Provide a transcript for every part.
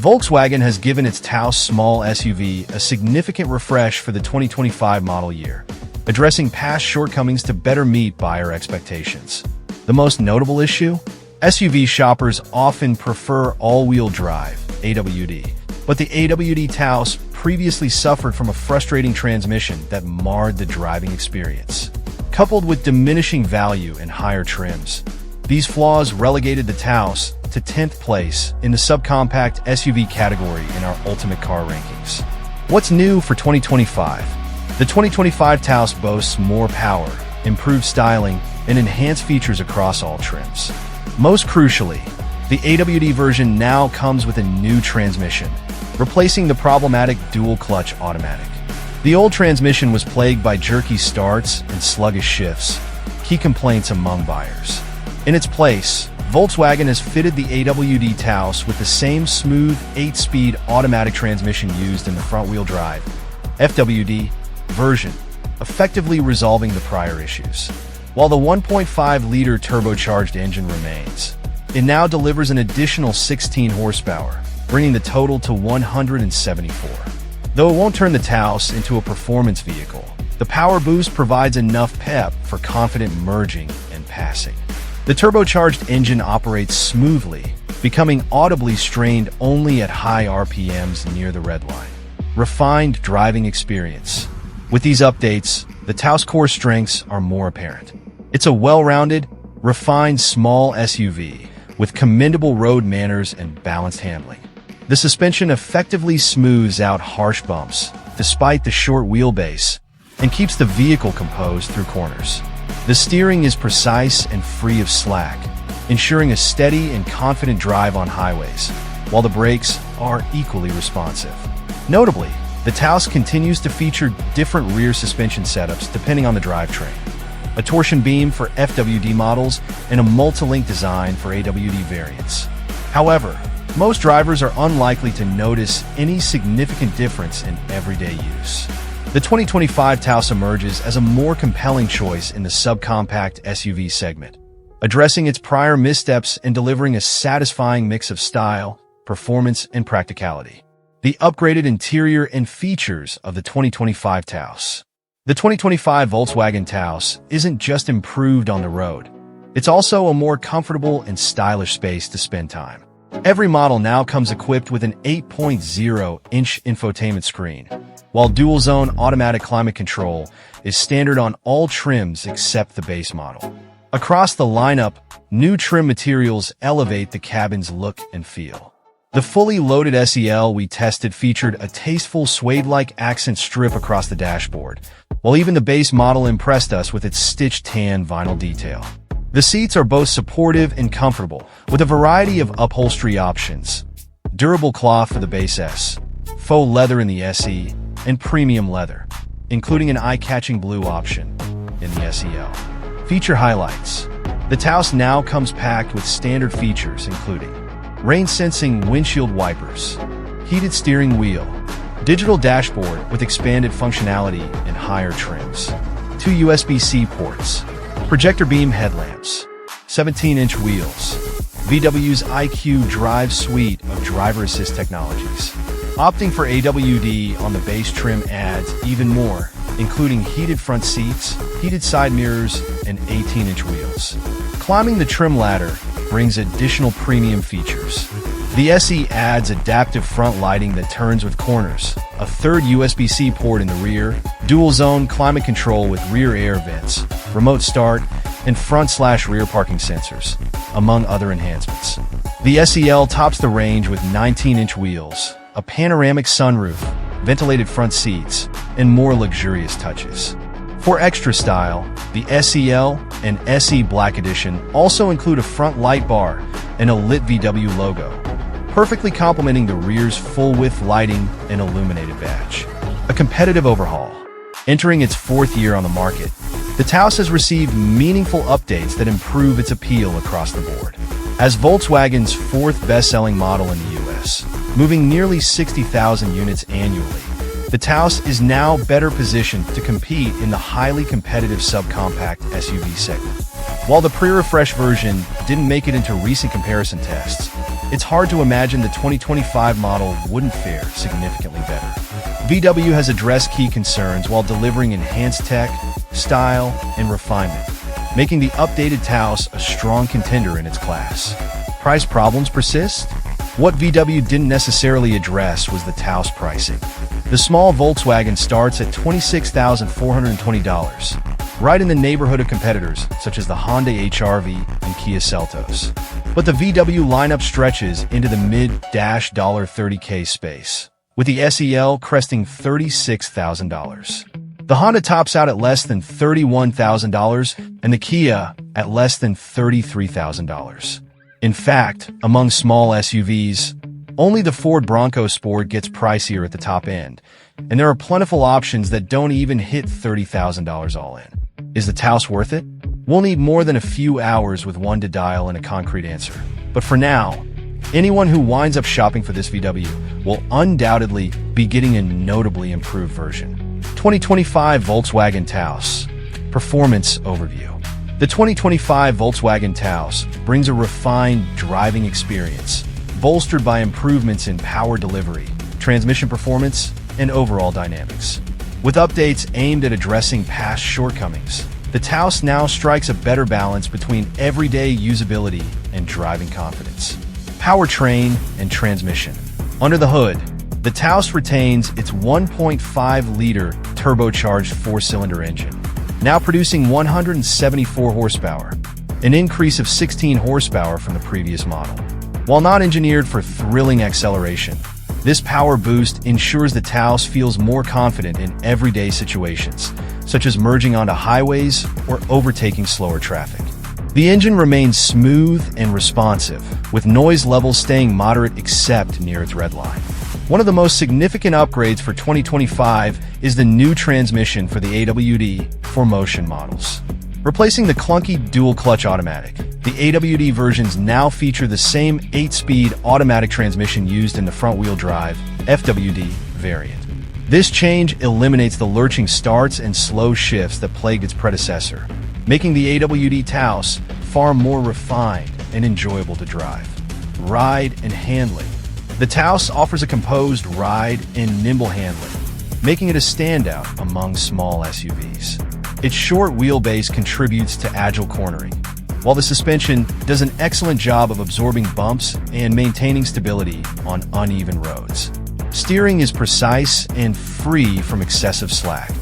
Volkswagen has given its Taos small SUV a significant refresh for the 2025 model year, addressing past shortcomings to better meet buyer expectations. The most notable issue? SUV shoppers often prefer all-wheel drive, AWD, but the AWD Taos previously suffered from a frustrating transmission that marred the driving experience. Coupled with diminishing value and higher trims, these flaws relegated the Taos to 10th place in the subcompact SUV category in our Ultimate Car rankings. What's new for 2025? The 2025 Taos boasts more power, improved styling, and enhanced features across all trims. Most crucially, the AWD version now comes with a new transmission, replacing the problematic dual-clutch automatic. The old transmission was plagued by jerky starts and sluggish shifts, key complaints among buyers. In its place, Volkswagen has fitted the AWD Taos with the same smooth 8-speed automatic transmission used in the front-wheel drive FWD version, effectively resolving the prior issues. While the 1.5-liter turbocharged engine remains, it now delivers an additional 16 horsepower, bringing the total to 174. Though it won't turn the Taos into a performance vehicle, the power boost provides enough pep for confident merging and passing. The turbocharged engine operates smoothly, becoming audibly strained only at high RPMs near the red line. Refined driving experience. With these updates, the Taos core strengths are more apparent. It's a well-rounded, refined small SUV with commendable road manners and balanced handling. The suspension effectively smooths out harsh bumps, despite the short wheelbase, and keeps the vehicle composed through corners. The steering is precise and free of slack, ensuring a steady and confident drive on highways, while the brakes are equally responsive. Notably, the Taos continues to feature different rear suspension setups depending on the drivetrain. A torsion beam for FWD models and a multi-link design for AWD variants. However, most drivers are unlikely to notice any significant difference in everyday use. The 2025 Taos emerges as a more compelling choice in the subcompact SUV segment, addressing its prior missteps and delivering a satisfying mix of style, performance, and practicality. The upgraded interior and features of the 2025 Taos. The 2025 Volkswagen Taos isn't just improved on the road, it's also a more comfortable and stylish space to spend time. Every model now comes equipped with an 8.0-inch infotainment screen, while dual-zone automatic climate control is standard on all trims except the base model. Across the lineup, new trim materials elevate the cabin's look and feel. The fully loaded SEL we tested featured a tasteful suede-like accent strip across the dashboard, while even the base model impressed us with its stitched tan vinyl detail. The seats are both supportive and comfortable, with a variety of upholstery options. Durable cloth for the base S, faux leather in the SE, and premium leather, including an eye-catching blue option in the SEL. Feature highlights. The Taos now comes packed with standard features including rain-sensing windshield wipers, heated steering wheel, digital dashboard with expanded functionality and higher trims, 2 USB-C ports, projector beam headlamps, 17-inch wheels, VW's IQ Drive suite of driver assist technologies. Opting for AWD on the base trim adds even more, including heated front seats, heated side mirrors, and 18-inch wheels. Climbing the trim ladder brings additional premium features. The SE adds adaptive front lighting that turns with corners, a third USB-C port in the rear, dual-zone climate control with rear air vents, remote start, and front/rear parking sensors, among other enhancements. The SEL tops the range with 19-inch wheels, a panoramic sunroof, ventilated front seats, and more luxurious touches. For extra style, the SEL and SE Black Edition also include a front light bar and a lit VW logo, perfectly complementing the rear's full-width lighting and illuminated badge. A competitive overhaul. Entering its 4th year on the market, the Taos has received meaningful updates that improve its appeal across the board. As Volkswagen's 4th best-selling model in the US, moving nearly 60,000 units annually, the Taos is now better positioned to compete in the highly competitive subcompact SUV segment. While the pre-refresh version didn't make it into recent comparison tests, it's hard to imagine the 2025 model wouldn't fare significantly better. VW has addressed key concerns while delivering enhanced tech, style, and refinement, making the updated Taos a strong contender in its class. Price problems persist? What VW didn't necessarily address was the Taos pricing. The small Volkswagen starts at $26,420, right in the neighborhood of competitors such as the Honda HR-V and Kia Seltos. But the VW lineup stretches into the mid-$30K space, with the SEL cresting $36,000. The Honda tops out at less than $31,000 and the Kia at less than $33,000. In fact, among small SUVs, only the Ford Bronco Sport gets pricier at the top end, and there are plentiful options that don't even hit $30,000 all in. Is the Taos worth it? We'll need more than a few hours with one to dial and a concrete answer. But for now, anyone who winds up shopping for this VW will undoubtedly be getting a notably improved version. 2025 Volkswagen Taos Performance Overview. The 2025 Volkswagen Taos brings a refined driving experience, bolstered by improvements in power delivery, transmission performance, and overall dynamics. With updates aimed at addressing past shortcomings, the Taos now strikes a better balance between everyday usability and driving confidence. Powertrain and transmission. Under the hood, the Taos retains its 1.5-liter turbocharged four-cylinder engine, now producing 174 horsepower, an increase of 16 horsepower from the previous model. While not engineered for thrilling acceleration, this power boost ensures the Taos feels more confident in everyday situations, such as merging onto highways or overtaking slower traffic. The engine remains smooth and responsive, with noise levels staying moderate except near its red line. One of the most significant upgrades for 2025 is the new transmission for the AWD 4Motion models. Replacing the clunky dual-clutch automatic, the AWD versions now feature the same 8-speed automatic transmission used in the front-wheel drive FWD variant. This change eliminates the lurching starts and slow shifts that plagued its predecessor, making the AWD Taos far more refined and enjoyable to drive. Ride and handling. The Taos offers a composed ride and nimble handling, making it a standout among small SUVs. Its short wheelbase contributes to agile cornering, while the suspension does an excellent job of absorbing bumps and maintaining stability on uneven roads. Steering is precise and free from excessive slack,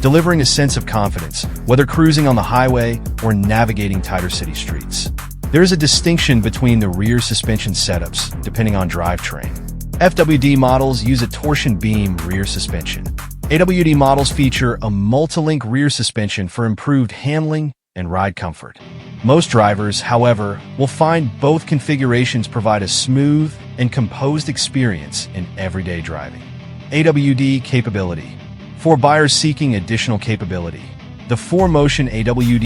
delivering a sense of confidence, whether cruising on the highway or navigating tighter city streets. There is a distinction between the rear suspension setups, depending on drivetrain. FWD models use a torsion beam rear suspension. AWD models feature a multi-link rear suspension for improved handling and ride comfort. Most drivers, however, will find both configurations provide a smooth and composed experience in everyday driving. AWD capability. For buyers seeking additional capability, the 4Motion AWD